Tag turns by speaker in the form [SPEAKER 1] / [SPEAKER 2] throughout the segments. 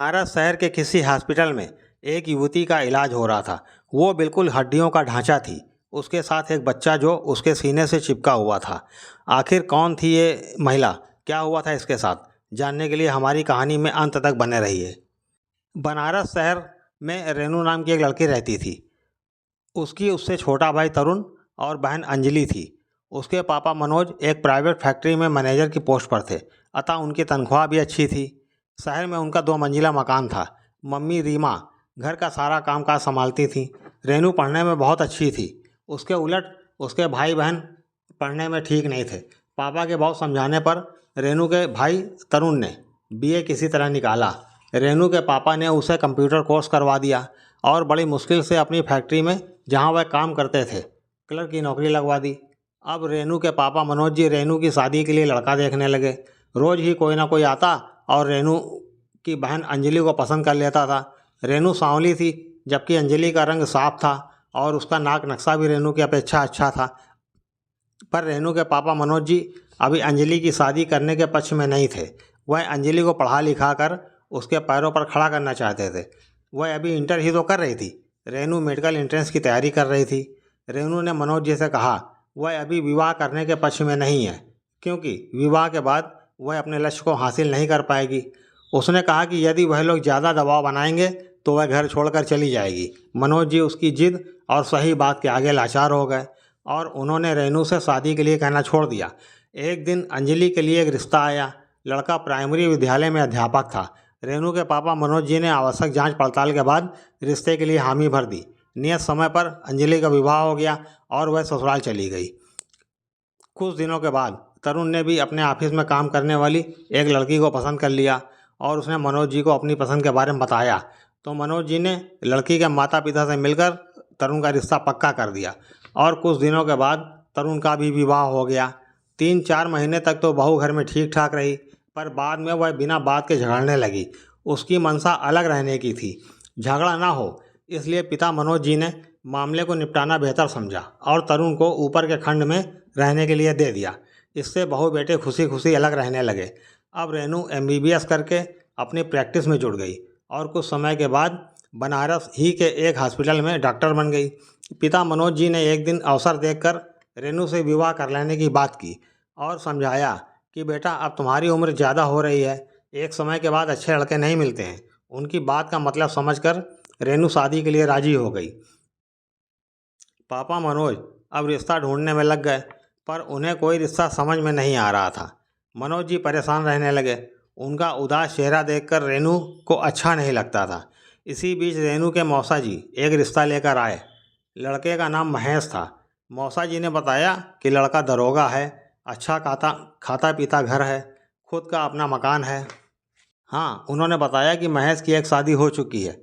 [SPEAKER 1] बनारस शहर के किसी हॉस्पिटल में एक युवती का इलाज हो रहा था। वो बिल्कुल हड्डियों का ढांचा थी। उसके साथ एक बच्चा जो उसके सीने से चिपका हुआ था। आखिर कौन थी ये महिला, क्या हुआ था इसके साथ, जानने के लिए हमारी कहानी में अंत तक बने रहिए। बनारस शहर में रेनू नाम की एक लड़की रहती थी। उसकी उससे छोटा भाई तरुण और बहन अंजलि थी। उसके पापा मनोज एक प्राइवेट फैक्ट्री में मैनेजर की पोस्ट पर थे, अतः उनकी तनख्वाह भी अच्छी थी। शहर में उनका 2 मंजिला मकान था। मम्मी रीमा घर का सारा कामकाज संभालती थी। रेनू पढ़ने में बहुत अच्छी थी। उसके उलट उसके भाई बहन पढ़ने में ठीक नहीं थे। पापा के बहुत समझाने पर रेनू के भाई तरुण ने बीए किसी तरह निकाला। रेनू के पापा ने उसे कंप्यूटर कोर्स करवा दिया और बड़ी मुश्किल से अपनी फैक्ट्री में, जहां वह काम करते थे, क्लर्क की नौकरी लगवा दी। अब रेनू के पापा मनोज जी रेनू की शादी के लिए लड़का देखने लगे। रोज़ ही कोई ना कोई आता और रेनू की बहन अंजलि को पसंद कर लेता था। रेनू सांवली थी, जबकि अंजलि का रंग साफ था और उसका नाक नक्शा भी रेनू की अपेक्षा अच्छा था। पर रेनू के पापा मनोज जी अभी अंजलि की शादी करने के पक्ष में नहीं थे। वह अंजलि को पढ़ा लिखा कर उसके पैरों पर खड़ा करना चाहते थे। वह अभी इंटर ही तो कर रही थी। रेनू मेडिकल एंट्रेंस की तैयारी कर रही थी। रेनू ने मनोज जी से कहा वह अभी विवाह करने के पक्ष में नहीं है, क्योंकि विवाह के बाद वह अपने लक्ष्य को हासिल नहीं कर पाएगी। उसने कहा कि यदि वह लोग ज़्यादा दबाव बनाएंगे तो वह घर छोड़कर चली जाएगी। मनोज जी उसकी जिद और सही बात के आगे लाचार हो गए और उन्होंने रेनू से शादी के लिए कहना छोड़ दिया। एक दिन अंजलि के लिए एक रिश्ता आया। लड़का प्राइमरी विद्यालय में अध्यापक था। रेनू के पापा मनोज जी ने आवश्यक जांच पड़ताल के बाद रिश्ते के लिए हामी भर दी। नियत समय पर अंजलि का विवाह हो गया और वह ससुराल चली गई। कुछ दिनों के बाद तरुण ने भी अपने ऑफिस में काम करने वाली एक लड़की को पसंद कर लिया और उसने मनोज जी को अपनी पसंद के बारे में बताया, तो मनोज जी ने लड़की के माता पिता से मिलकर तरुण का रिश्ता पक्का कर दिया और कुछ दिनों के बाद तरुण का भी विवाह हो गया। 3-4 महीने तक तो बहू घर में ठीक ठाक रही, पर बाद में वह बिना बात के झगड़ने लगी। उसकी मंशा अलग रहने की थी, झगड़ा ना हो, इसलिए पिता मनोज जी ने मामले को निपटाना बेहतर समझा और तरुण को ऊपर के खंड में रहने के लिए दे दिया। इससे बहू बेटे खुशी खुशी अलग रहने लगे। अब रेनू एमबीबीएस करके अपनी प्रैक्टिस में जुड़ गई और कुछ समय के बाद बनारस ही के एक हॉस्पिटल में डॉक्टर बन गई। पिता मनोज जी ने एक दिन अवसर देखकर रेनू से विवाह कर लेने की बात की और समझाया कि बेटा अब तुम्हारी उम्र ज़्यादा हो रही है, एक समय के बाद अच्छे लड़के नहीं मिलते हैं। उनकी बात का मतलब समझकर रेनू शादी के लिए राजी हो गई। पापा मनोज अब रिश्ता ढूंढने में लग गए, पर उन्हें कोई रिश्ता समझ में नहीं आ रहा था। मनोज जी परेशान रहने लगे। उनका उदास चेहरा देखकर रेनू को अच्छा नहीं लगता था। इसी बीच रेनू के मौसा जी एक रिश्ता लेकर आए। लड़के का नाम महेश था। मौसा जी ने बताया कि लड़का दरोगा है, अच्छा खाता पीता घर है, खुद का अपना मकान है। हाँ, उन्होंने बताया कि महेश की एक शादी हो चुकी है,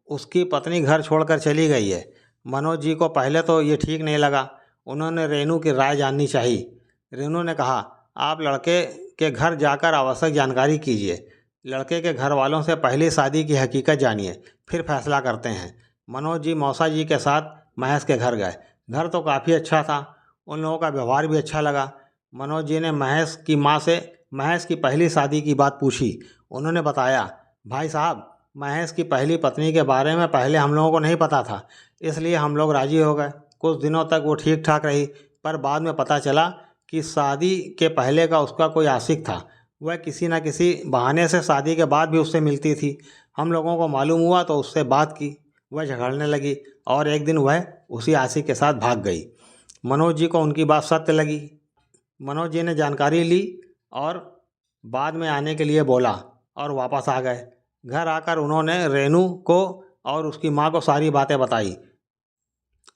[SPEAKER 1] उसकी पत्नी घर छोड़कर चली गई है। मनोज जी को पहले तो ये ठीक नहीं लगा। उन्होंने रेनू की राय जाननी चाहिए। रेनू ने कहा आप लड़के के घर जाकर आवश्यक जानकारी कीजिए। लड़के के घर वालों से पहली शादी की हकीकत जानिए, फिर फैसला करते हैं। मनोज जी मौसा जी के साथ महेश के घर गए। घर तो काफ़ी अच्छा था, उन लोगों का व्यवहार भी अच्छा लगा। मनोज जी ने महेश की माँ से महेश की पहली शादी की बात पूछी। उन्होंने बताया भाई साहब, महेश की पहली पत्नी के बारे में पहले हम लोगों को नहीं पता था, इसलिए हम लोग राजी हो गए। कुछ दिनों तक वो ठीक ठाक रही, पर बाद में पता चला कि शादी के पहले का उसका कोई आशिक था। वह किसी न किसी बहाने से शादी के बाद भी उससे मिलती थी। हम लोगों को मालूम हुआ तो उससे बात की। वह झगड़ने लगी और एक दिन वह उसी आशिक के साथ भाग गई। मनोज जी को उनकी बात सत्य लगी। मनोज जी ने जानकारी ली और बाद में आने के लिए बोला और वापस आ गए। घर आकर उन्होंने रेनू को और उसकी माँ को सारी बातें बताई।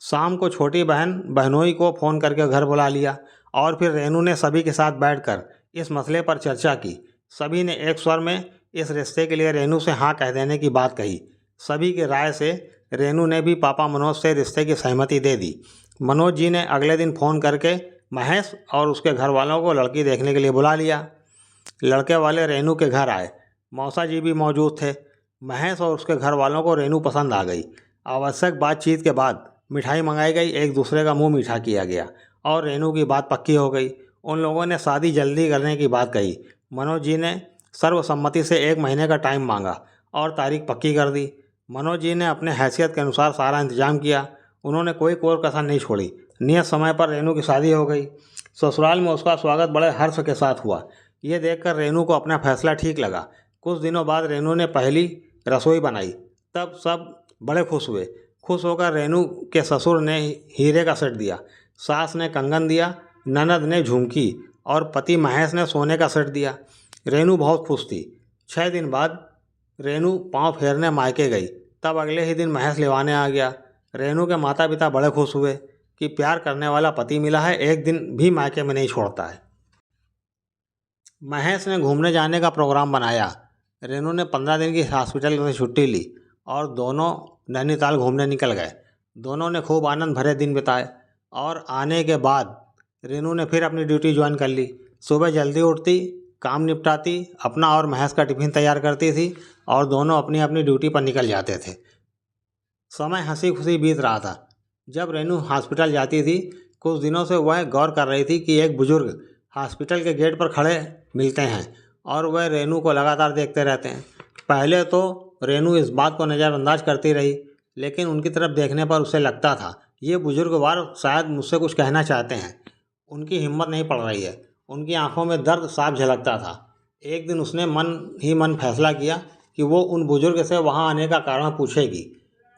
[SPEAKER 1] शाम को छोटी बहन बहनोई को फ़ोन करके घर बुला लिया और फिर रेनू ने सभी के साथ बैठकर इस मसले पर चर्चा की। सभी ने एक स्वर में इस रिश्ते के लिए रेनू से हाँ कह देने की बात कही। सभी की राय से रेनू ने भी पापा मनोज से रिश्ते की सहमति दे दी। मनोज जी ने अगले दिन फ़ोन करके महेश और उसके घर वालों को लड़की देखने के लिए बुला लिया। लड़के वाले रेनू के घर आए। मौसा जी भी मौजूद थे। महेश और उसके घर वालों को रेनू पसंद आ गई। आवश्यक बातचीत के बाद मिठाई मंगाई गई, एक दूसरे का मुंह मीठा किया गया और रेनू की बात पक्की हो गई। उन लोगों ने शादी जल्दी करने की बात कही। मनोज जी ने सर्वसम्मति से 1 महीने का टाइम मांगा और तारीख पक्की कर दी। मनोज जी ने अपने हैसियत के अनुसार सारा इंतजाम किया। उन्होंने कोई कोर कसर नहीं छोड़ी। नियत समय पर रेनू की शादी हो गई। ससुराल में उसका स्वागत बड़े हर्ष के साथ हुआ। ये देखकर रेनू को अपना फैसला ठीक लगा। कुछ दिनों बाद रेनू ने पहली रसोई बनाई। तब सब बड़े खुश हुए। खुश होकर रेनू के ससुर ने हीरे का सेट दिया, सास ने कंगन दिया, ननद ने झुमकी और पति महेश ने सोने का सेट दिया। रेनू बहुत खुश थी। 6 दिन बाद रेनू पाँव फेरने मायके गई। तब अगले ही दिन महेश लेवाने आ गया। रेनू के माता पिता बड़े खुश हुए कि प्यार करने वाला पति मिला है, एक दिन भी मायके में नहीं छोड़ता है। महेश ने घूमने जाने का प्रोग्राम बनाया। रेनू ने 15 दिन की हॉस्पिटल से छुट्टी ली और दोनों नैनीताल घूमने निकल गए। दोनों ने खूब आनंद भरे दिन बिताए और आने के बाद रेनू ने फिर अपनी ड्यूटी ज्वाइन कर ली। सुबह जल्दी उठती, काम निपटाती, अपना और महेश का टिफिन तैयार करती थी और दोनों अपनी अपनी ड्यूटी पर निकल जाते थे। समय हंसी खुशी बीत रहा था। जब रेनू हॉस्पिटल जाती थी, कुछ दिनों से वह गौर कर रही थी कि एक बुजुर्ग हॉस्पिटल के गेट पर खड़े मिलते हैं और वह रेनू को लगातार देखते रहते हैं। पहले तो रेनू इस बात को नज़रअंदाज करती रही, लेकिन उनकी तरफ देखने पर उसे लगता था ये बुजुर्गवार शायद मुझसे कुछ कहना चाहते हैं। उनकी हिम्मत नहीं पड़ रही है। उनकी आंखों में दर्द साफ झलकता था। एक दिन उसने मन ही मन फैसला किया कि वो उन बुजुर्ग से वहाँ आने का कारण पूछेगी।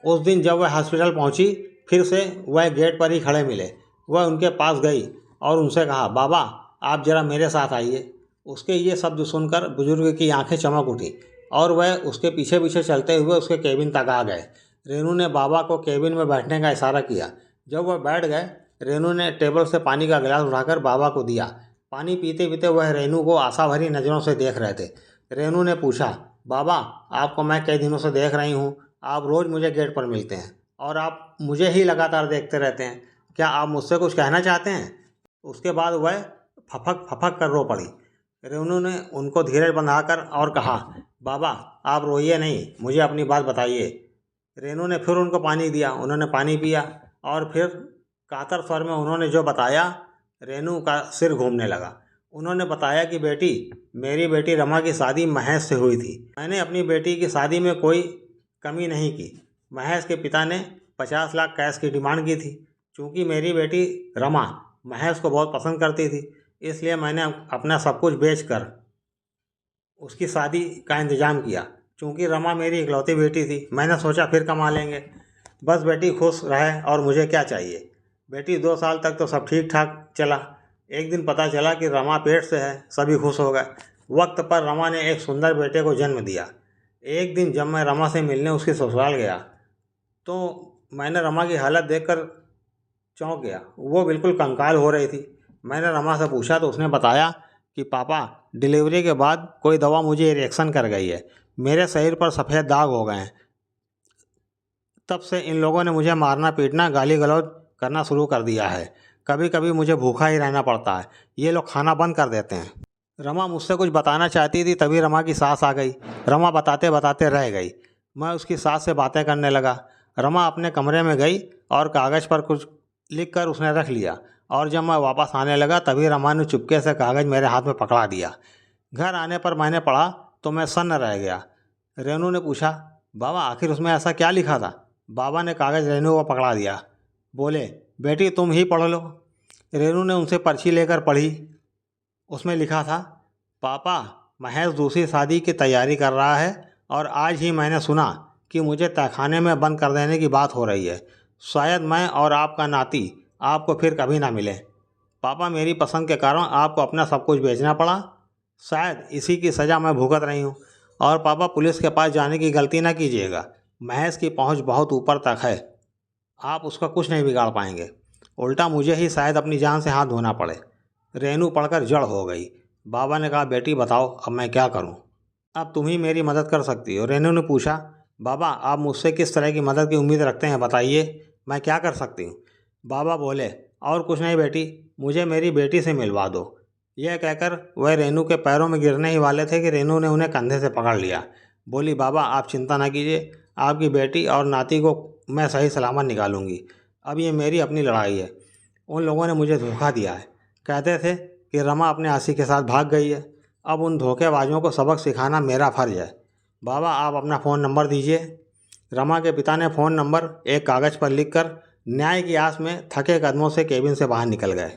[SPEAKER 1] उस दिन जब वह हॉस्पिटल पहुँची, फिर से वह गेट पर ही खड़े मिले। वह उनके पास गई और उनसे कहा, बाबा आप ज़रा मेरे साथ आइए। उसके ये शब्द सुनकर बुजुर्ग की आंखें चमक उठी और वह उसके पीछे पीछे चलते हुए उसके केबिन तक आ गए। रेनू ने बाबा को केबिन में बैठने का इशारा किया। जब वह बैठ गए, रेनू ने टेबल से पानी का गिलास उठाकर बाबा को दिया। पानी पीते पीते वह रेनू को आशा भरी नज़रों से देख रहे थे। रेनू ने पूछा, बाबा आपको मैं कई दिनों से देख रही हूँ। आप रोज़ मुझे गेट पर मिलते हैं और आप मुझे ही लगातार देखते रहते हैं। क्या आप मुझसे कुछ कहना चाहते हैं? उसके बाद वह फपक फपक कर रो पड़ी। रेनू ने उनको धीरज बंधाकर और कहा, बाबा आप रोइए नहीं, मुझे अपनी बात बताइए। रेनू ने फिर उनको पानी दिया। उन्होंने पानी पिया और फिर कातर स्वर में उन्होंने जो बताया, रेनू का सिर घूमने लगा। उन्होंने बताया कि बेटी, मेरी बेटी रमा की शादी महेश से हुई थी। मैंने अपनी बेटी की शादी में कोई कमी नहीं की। महेश के पिता ने 50 लाख कैश की डिमांड की थी। चूँकि मेरी बेटी रमा महेश को बहुत पसंद करती थी, इसलिए मैंने अपना सब कुछ बेचकर उसकी शादी का इंतज़ाम किया। चूँकि रमा मेरी इकलौती बेटी थी, मैंने सोचा फिर कमा लेंगे। बस बेटी खुश रहे और मुझे क्या चाहिए। बेटी 2 साल तक तो सब ठीक ठाक चला। एक दिन पता चला कि रमा पेट से है। सभी खुश हो गए। वक्त पर रमा ने एक सुंदर बेटे को जन्म दिया। एक दिन जब मैं रमा से मिलने उसके ससुराल गया तो मैंने रमा की हालत देखकर चौंक गया। वो बिल्कुल कंकाल हो रही थी। मैंने रमा से पूछा तो उसने बताया कि पापा डिलीवरी के बाद कोई दवा मुझे रिएक्शन कर गई है। मेरे शरीर पर सफ़ेद दाग हो गए हैं। तब से इन लोगों ने मुझे मारना पीटना गाली गलौज करना शुरू कर दिया है। कभी कभी मुझे भूखा ही रहना पड़ता है। ये लोग खाना बंद कर देते हैं। रमा मुझसे कुछ बताना चाहती थी, तभी रमा की सास आ गई। रमा बताते बताते रह गई। मैं उसकी सास से बातें करने लगा। रमा अपने कमरे में गई और कागज़ पर कुछ लिख कर उसने रख लिया और जब मैं वापस आने लगा तभी रमा ने चुपके से कागज़ मेरे हाथ में पकड़ा दिया। घर आने पर मैंने पढ़ा तो मैं सन्न रह गया। रेनू ने पूछा, बाबा आखिर उसमें ऐसा क्या लिखा था? बाबा ने कागज़ रेनू को पकड़ा दिया। बोले, बेटी तुम ही पढ़ लो। रेनू ने उनसे पर्ची लेकर पढ़ी। उसमें लिखा था, पापा महेश दूसरी शादी की तैयारी कर रहा है और आज ही मैंने सुना कि मुझे तहखाने में बंद कर देने की बात हो रही है। शायद मैं और आपका नाती आपको फिर कभी ना मिले। पापा मेरी पसंद के कारण आपको अपना सब कुछ बेचना पड़ा। शायद इसी की सज़ा मैं भुगत रही हूँ। और पापा पुलिस के पास जाने की गलती ना कीजिएगा। महेश की पहुँच बहुत ऊपर तक है। आप उसका कुछ नहीं बिगाड़ पाएंगे। उल्टा मुझे ही शायद अपनी जान से हाथ धोना पड़े। रेनू पढ़कर जड़ हो गई। बाबा ने कहा, बेटी बताओ अब मैं क्या करूं? अब तुम ही मेरी मदद कर सकती हो। रेनू ने पूछा, बाबा आप मुझसे किस तरह की मदद की उम्मीद रखते हैं, बताइए, मैं क्या कर सकती हूँ? बाबा बोले, और कुछ नहीं बेटी, मुझे मेरी बेटी से मिलवा दो। यह कहकर वह रेनू के पैरों में गिरने ही वाले थे कि रेनू ने उन्हें कंधे से पकड़ लिया। बोली, बाबा आप चिंता ना कीजिए, आपकी बेटी और नाती को मैं सही सलामत निकालूंगी। अब ये मेरी अपनी लड़ाई है। उन लोगों ने मुझे धोखा दिया है। कहते थे कि रमा अपने आशिक के साथ भाग गई है। अब उन धोखेबाजों को सबक सिखाना मेरा फ़र्ज है। बाबा आप अपना फ़ोन नंबर दीजिए। रमा के पिता ने फ़ोन नंबर एक कागज़ पर लिखकर न्याय की आस में थके कदमों से केबिन से बाहर निकल गए।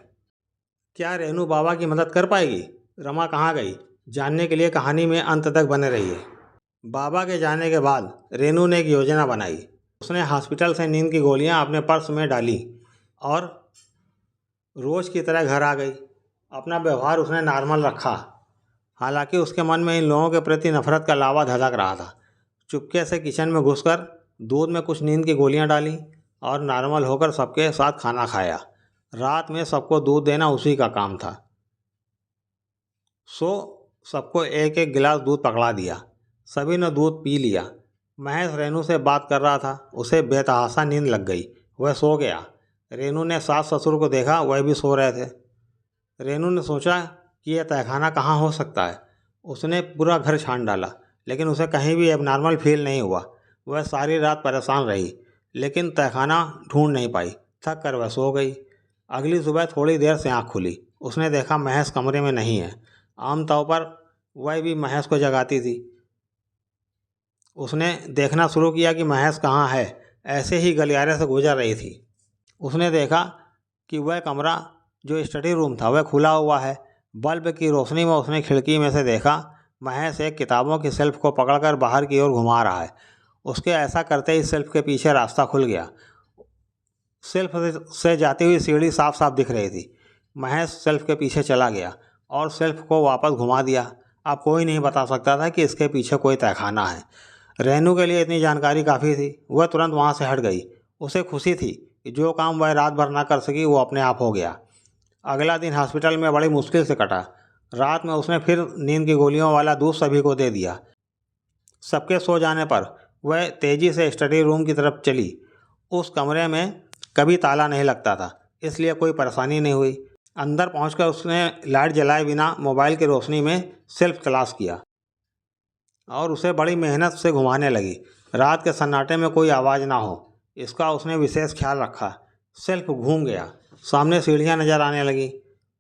[SPEAKER 1] क्या रेनू बाबा की मदद कर पाएगी? रमा कहाँ गई? जानने के लिए कहानी में अंत तक बने रहिए। बाबा के जाने के बाद रेनू ने एक योजना बनाई। उसने हॉस्पिटल से नींद की गोलियां अपने पर्स में डाली और रोज़ की तरह घर आ गई। अपना व्यवहार उसने नॉर्मल रखा, हालांकि उसके मन में इन लोगों के प्रति नफरत का लावा धधक रहा था। चुपके से किचन में घुसकर दूध में कुछ नींद की गोलियां डाली और नॉर्मल होकर सबके साथ खाना खाया। रात में सबको दूध देना उसी का काम था। सो सबको एक एक गिलास दूध पकड़ा दिया। सभी ने दूध पी लिया। महेश रेनू से बात कर रहा था। उसे बेतहाशा नींद लग गई, वह सो गया। रेनू ने सास ससुर को देखा, वह भी सो रहे थे। रेनू ने सोचा कि यह तहखाना कहाँ हो सकता है। उसने पूरा घर छान डाला, लेकिन उसे कहीं भी एबनॉर्मल फील नहीं हुआ। वह सारी रात परेशान रही, लेकिन तहखाना ढूंढ नहीं पाई। थक कर वह सो गई। अगली सुबह थोड़ी देर से आँख खुली। उसने देखा महेश कमरे में नहीं है। आमतौर पर वह भी महेश को जगाती थी। उसने देखना शुरू किया कि महेश कहाँ है। ऐसे ही गलियारे से गुजर रही थी। उसने देखा कि वह कमरा जो स्टडी रूम था वह खुला हुआ है। बल्ब की रोशनी में उसने खिड़की में से देखा महेश एक किताबों की शेल्फ को पकड़कर बाहर की ओर घुमा रहा है। उसके ऐसा करते ही शेल्फ के पीछे रास्ता खुल गया। शेल्फ से जाती हुई सीढ़ी साफ साफ दिख रही थी। महेश शेल्फ के पीछे चला गया और शेल्फ को वापस घुमा दिया। अब कोई नहीं बता सकता था कि इसके पीछे कोई तहखाना है। रेनू के लिए इतनी जानकारी काफ़ी थी। वह तुरंत वहाँ से हट गई। उसे खुशी थी कि जो काम वह रात भर ना कर सकी वो अपने आप हो गया। अगला दिन हॉस्पिटल में बड़ी मुश्किल से कटा। रात में उसने फिर नींद की गोलियों वाला दूध सभी को दे दिया। सबके सो जाने पर वह तेज़ी से स्टडी रूम की तरफ चली। उस कमरे में कभी ताला नहीं लगता था, इसलिए कोई परेशानी नहीं हुई। अंदर पहुंचकर उसने लाइट जलाए बिना मोबाइल की रोशनी में सेल्फ तलाश किया और उसे बड़ी मेहनत से घुमाने लगी। रात के सन्नाटे में कोई आवाज़ ना हो, इसका उसने विशेष ख्याल रखा। सेल्फ घूम गया। सामने सीढ़ियाँ नजर आने लगी।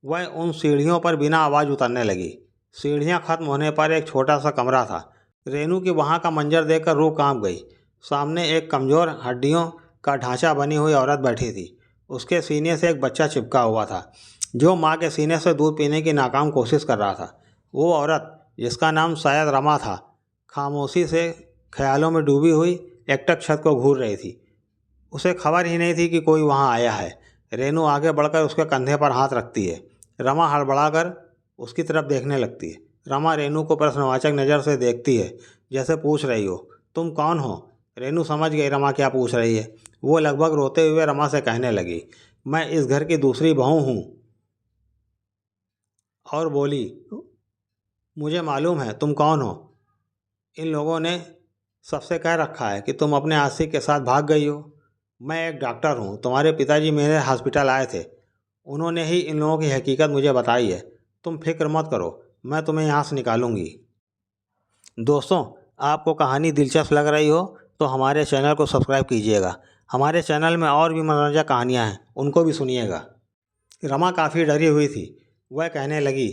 [SPEAKER 1] वह उन सीढ़ियों पर बिना आवाज़ उतरने लगी। सीढ़ियाँ खत्म होने पर एक छोटा सा कमरा था। रेनू की वहाँ का मंजर देखकर रूह कांप गई। सामने एक कमज़ोर हड्डियों का ढांचा बनी हुई औरत बैठी थी। उसके सीने से एक बच्चा चिपका हुआ था, जो माँ के सीने से दूध पीने की नाकाम कोशिश कर रहा था। वो औरत, जिसका नाम शायद रमा था, खामोशी से ख्यालों में डूबी हुई एकटक छत को घूर रही थी। उसे खबर ही नहीं थी कि कोई वहाँ आया है। रेनू आगे बढ़कर उसके कंधे पर हाथ रखती है। रमा हड़बड़ाकर उसकी तरफ देखने लगती है। रमा रेनू को प्रश्नवाचक नज़र से देखती है, जैसे पूछ रही हो, तुम कौन हो? रेनू समझ गई रमा क्या पूछ रही है। वो लगभग रोते हुए रमा से कहने लगी, मैं इस घर की दूसरी बहू हूँ। और बोली, मुझे मालूम है तुम कौन हो। इन लोगों ने सबसे कह रखा है कि तुम अपने आशिक के साथ भाग गई हो। मैं एक डॉक्टर हूँ। तुम्हारे पिताजी मेरे हॉस्पिटल आए थे। उन्होंने ही इन लोगों की हकीकत मुझे बताई है। तुम फिक्र मत करो, मैं तुम्हें यहाँ से निकालूंगी। दोस्तों, आपको कहानी दिलचस्प लग रही हो तो हमारे चैनल को सब्सक्राइब कीजिएगा। हमारे चैनल में और भी मनोरंजक कहानियाँ हैं, उनको भी सुनिएगा। रमा काफ़ी डरी हुई थी। वह कहने लगी,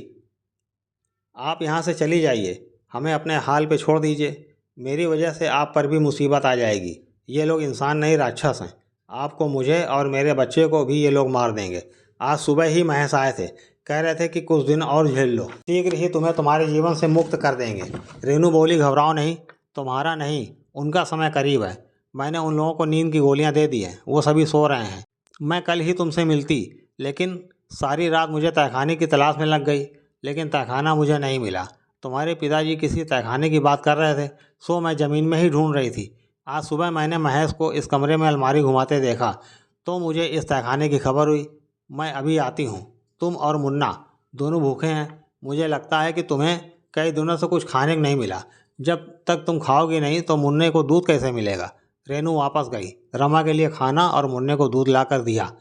[SPEAKER 1] आप यहाँ से चली जाइए, हमें अपने हाल पे छोड़ दीजिए। मेरी वजह से आप पर भी मुसीबत आ जाएगी। ये लोग इंसान नहीं, राक्षस हैं। आपको, मुझे और मेरे बच्चे को भी ये लोग मार देंगे। आज सुबह ही महेश आए थे, कह रहे थे कि कुछ दिन और झेल लो, शीघ्र ही तुम्हें तुम्हारे जीवन से मुक्त कर देंगे। रेनू बोली, घबराओ नहीं, तुम्हारा नहीं, उनका समय करीब है। मैंने उन लोगों को नींद की गोलियां दे दी हैं, वो सभी सो रहे हैं। मैं कल ही तुमसे मिलती, लेकिन सारी रात मुझे तहखाने की तलाश में लग गई, लेकिन तहखाना मुझे नहीं मिला। तुम्हारे पिताजी किसी तहखाने की बात कर रहे थे, सो मैं ज़मीन में ही ढूंढ रही थी। आज सुबह मैंने महेश को इस कमरे में अलमारी घुमाते देखा, तो मुझे इस तहखाने की खबर हुई। मैं अभी आती हूँ। तुम और मुन्ना दोनों भूखे हैं। मुझे लगता है कि तुम्हें कई दिनों से कुछ खाने को नहीं मिला। जब तक तुम खाओगी नहीं तो मुन्ने को दूध कैसे मिलेगा? रेनू वापस गई। रमा के लिए खाना और मुन्ने को दूध ला कर दिया।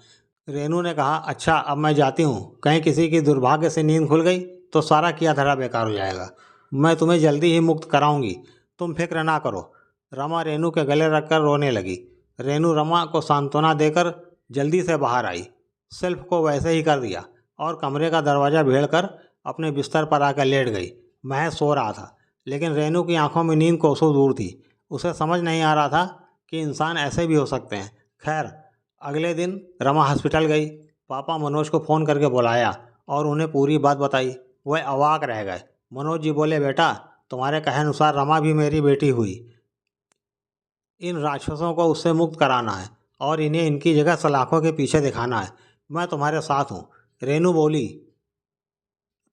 [SPEAKER 1] रेनू ने कहा, अच्छा अब मैं जाती हूँ। कहीं किसी की दुर्भाग्य से नींद खुल गई तो सारा किया धरा बेकार हो जाएगा। मैं तुम्हें जल्दी ही मुक्त कराऊंगी, तुम फिक्र ना करो। रमा रेनू के गले रखकर रोने लगी। रेनू रमा को सांत्वना देकर जल्दी से बाहर आई। सेल्फ को वैसे ही कर दिया और कमरे का दरवाज़ा भेड़ कर अपने बिस्तर पर आकर लेट गई। महेश सो रहा था, लेकिन रेनू की आंखों में नींद कोसों दूर थी। उसे समझ नहीं आ रहा था कि इंसान ऐसे भी हो सकते हैं। खैर, अगले दिन रमा हॉस्पिटल गई। पापा मनोज को फ़ोन करके बुलाया और उन्हें पूरी बात बताई। वह अवाक रह गए। मनोज जी बोले, बेटा, तुम्हारे कहे अनुसार रमा भी मेरी बेटी हुई। इन राक्षसों को उससे मुक्त कराना है और इन्हें इनकी जगह सलाखों के पीछे दिखाना है। मैं तुम्हारे साथ हूँ। रेनू बोली,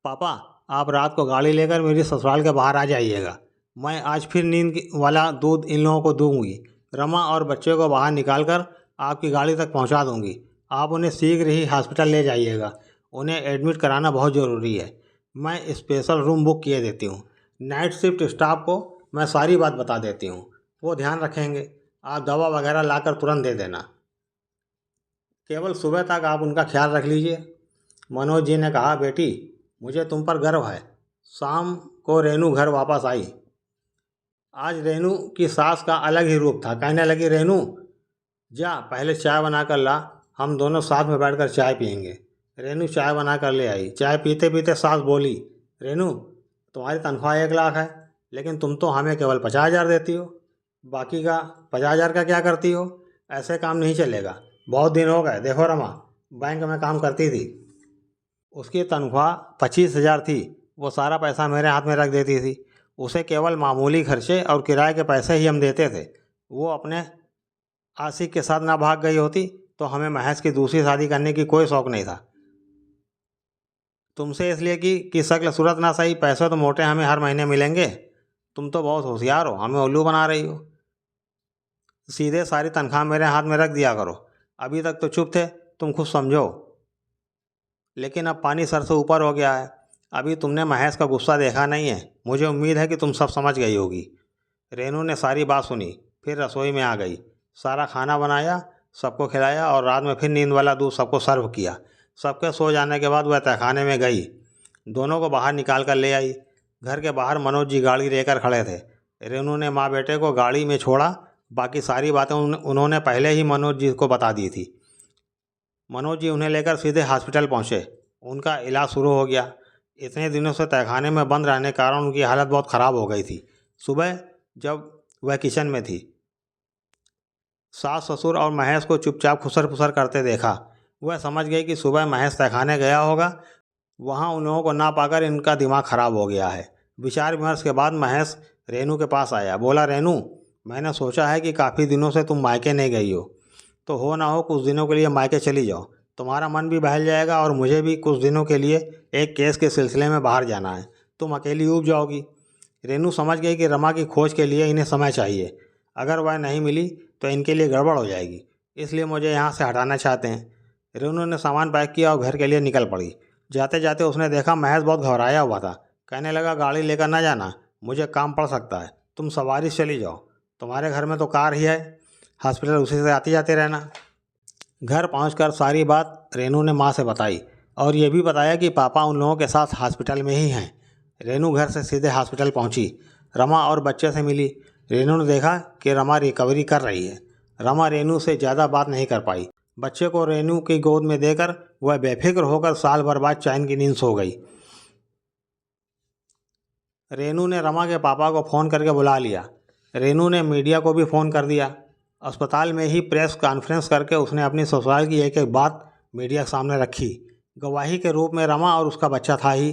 [SPEAKER 1] पापा, आप रात को गाड़ी लेकर मेरी ससुराल के बाहर आ जाइएगा। मैं आज फिर वाला दूध इन लोगों को दूंगी। रमा और बच्चे को बाहर निकालकर आपकी गाड़ी तक पहुंचा दूंगी। आप उन्हें शीघ्र ही हॉस्पिटल ले जाइएगा। उन्हें एडमिट कराना बहुत ज़रूरी है। मैं स्पेशल रूम बुक किए देती हूँ। नाइट शिफ्ट स्टाफ को मैं सारी बात बता देती हूँ, वो ध्यान रखेंगे। आप दवा वगैरह लाकर तुरंत दे देना। केवल सुबह तक आप उनका ख्याल रख लीजिए। मनोज जी ने कहा, बेटी, मुझे तुम पर गर्व है। शाम को रेनू घर वापस आई। आज रेनू की सास का अलग ही रूप था। कहने लगी, रेनू, जा पहले चाय बना कर ला, हम दोनों साथ में बैठकर चाय पियेंगे। रेनू चाय बना कर ले आई। चाय पीते पीते सास बोली, रेनू, तुम्हारी तनख्वाह 1 लाख है, लेकिन तुम तो हमें केवल 50,000 देती हो। बाकी का 50,000 का क्या करती हो? ऐसे काम नहीं चलेगा। बहुत दिन हो गए। देखो रमा बैंक में काम करती थी, उसकी तनख्वाह 25,000 थी। वो सारा पैसा मेरे हाथ में रख देती थी। उसे केवल मामूली खर्चे और किराए के पैसे ही हम देते थे। वो अपने आशिक के साथ ना भाग गई होती तो हमें महज की दूसरी शादी करने की कोई शौक़ नहीं था। तुमसे इसलिए कि शक्ल सूरत ना सही, पैसे तो मोटे हमें हर महीने मिलेंगे। तुम तो बहुत होशियार हो, हमें उल्लू बना रही हो। सीधे सारी तनख्वाह मेरे हाथ में रख दिया करो। अभी तक तो चुप थे, तुम खुद समझो। लेकिन अब पानी सर से ऊपर हो गया है। अभी तुमने महेश का गुस्सा देखा नहीं है। मुझे उम्मीद है कि तुम सब समझ गई होगी। रेनू ने सारी बात सुनी, फिर रसोई में आ गई। सारा खाना बनाया, सबको खिलाया और रात में फिर नींद वाला दूध सबको सर्व किया। सबके सो जाने के बाद वह तहखाने में गई। दोनों को बाहर निकाल कर ले आई। घर के बाहर मनोज जी गाड़ी लेकर खड़े थे। रेनू ने माँ बेटे को गाड़ी में छोड़ा। बाकी सारी बातें उन्होंने पहले ही मनोज जी को बता दी थी। मनोज जी उन्हें लेकर सीधे हॉस्पिटल पहुंचे। उनका इलाज शुरू हो गया। इतने दिनों से तहखाने में बंद रहने के कारण उनकी हालत बहुत ख़राब हो गई थी। सुबह जब वह किचन में थी, सास ससुर और महेश को चुपचाप खुसर फुसर करते देखा। वह समझ गई कि सुबह महेश तहखाने गया होगा। वहाँ उन लोगों को ना पाकर इनका दिमाग ख़राब हो गया है। विचार विमर्श के बाद महेश रेनू के पास आया। बोला, रेनू, मैंने सोचा है कि काफ़ी दिनों से तुम मायके नहीं गई हो, तो हो ना हो कुछ दिनों के लिए मायके चली जाओ। तुम्हारा मन भी बहल जाएगा और मुझे भी कुछ दिनों के लिए एक केस के सिलसिले में बाहर जाना है। तुम अकेली ऊब जाओगी। रेनू समझ गई कि रमा की खोज के लिए इन्हें समय चाहिए। अगर वह नहीं मिली तो इनके लिए गड़बड़ हो जाएगी, इसलिए मुझे यहाँ से हटाना चाहते हैं। रेनू ने सामान पैक किया और घर के लिए निकल पड़ी। जाते जाते उसने देखा महेश बहुत घबराया हुआ था। कहने लगा, गाड़ी लेकर ना जाना, मुझे काम पड़ सकता है। तुम सवारी से चली जाओ, तुम्हारे घर में तो कार ही है, हॉस्पिटल उसी से आते जाते रहना। घर पहुंचकर सारी बात रेनू ने माँ से बताई और ये भी बताया कि पापा उन लोगों के साथ हॉस्पिटल में ही हैं। रेनू घर से सीधे हॉस्पिटल पहुंची। रमा और बच्चे से मिली। रेनू ने देखा कि रमा रिकवरी कर रही है। रमा रेनू से ज़्यादा बात नहीं कर पाई। बच्चे को रेनू की गोद में देकर वह बेफिक्र होकर साल भर बाद चैन की नींद सो गई। रेनू ने रमा के पापा को फ़ोन करके बुला लिया। रेनू ने मीडिया को भी फ़ोन कर दिया। अस्पताल में ही प्रेस कॉन्फ्रेंस करके उसने अपनी ससुराल की एक एक बात मीडिया के सामने रखी। गवाही के रूप में रमा और उसका बच्चा था ही।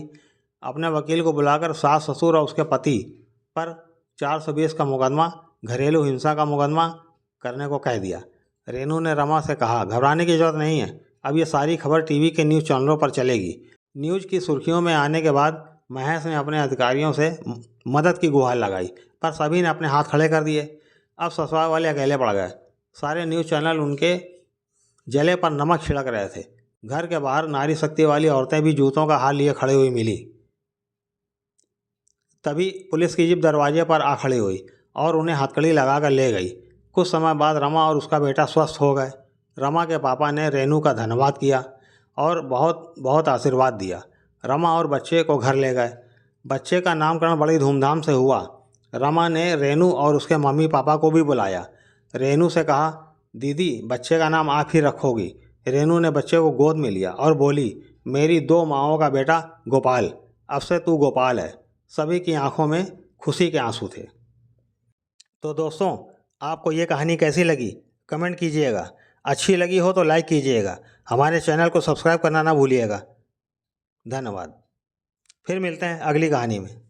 [SPEAKER 1] अपने वकील को बुलाकर सास ससुर और उसके पति पर 420 का मुकदमा, घरेलू हिंसा का मुकदमा करने को कह दिया। रेनू ने रमा से कहा, घबराने की ज़रूरत नहीं है, अब ये सारी खबर टीवी के न्यूज़ चैनलों पर चलेगी। न्यूज़ की सुर्खियों में आने के बाद महेश ने अपने अधिकारियों से मदद की गुहार लगाई, पर सभी ने अपने हाथ खड़े कर दिए। अब ससुराल वाले अकेले पड़ गए। सारे न्यूज़ चैनल उनके जले पर नमक छिड़क रहे थे। घर के बाहर नारी शक्ति वाली औरतें भी जूतों का हार लिए खड़ी हुई मिली। तभी पुलिस की जीप दरवाजे पर आ खड़ी हुई और उन्हें हथकड़ी लगाकर ले गई। कुछ समय बाद रमा और उसका बेटा स्वस्थ हो गए। रमा के पापा ने रेनू का धन्यवाद किया और बहुत बहुत आशीर्वाद दिया। रमा और बच्चे को घर ले गए। बच्चे का नामकरण बड़ी धूमधाम से हुआ। रमा ने रेनू और उसके मम्मी पापा को भी बुलाया। रेनू से कहा, दीदी, बच्चे का नाम आप ही रखोगी। रेनू ने बच्चे को गोद में लिया और बोली, मेरी 2 माँओं का बेटा गोपाल, अब से तू गोपाल है। सभी की आंखों में खुशी के आंसू थे। तो दोस्तों, आपको ये कहानी कैसी लगी कमेंट कीजिएगा। अच्छी लगी हो तो लाइक कीजिएगा। हमारे चैनल को सब्सक्राइब करना ना भूलिएगा। धन्यवाद। फिर मिलते हैं अगली कहानी में।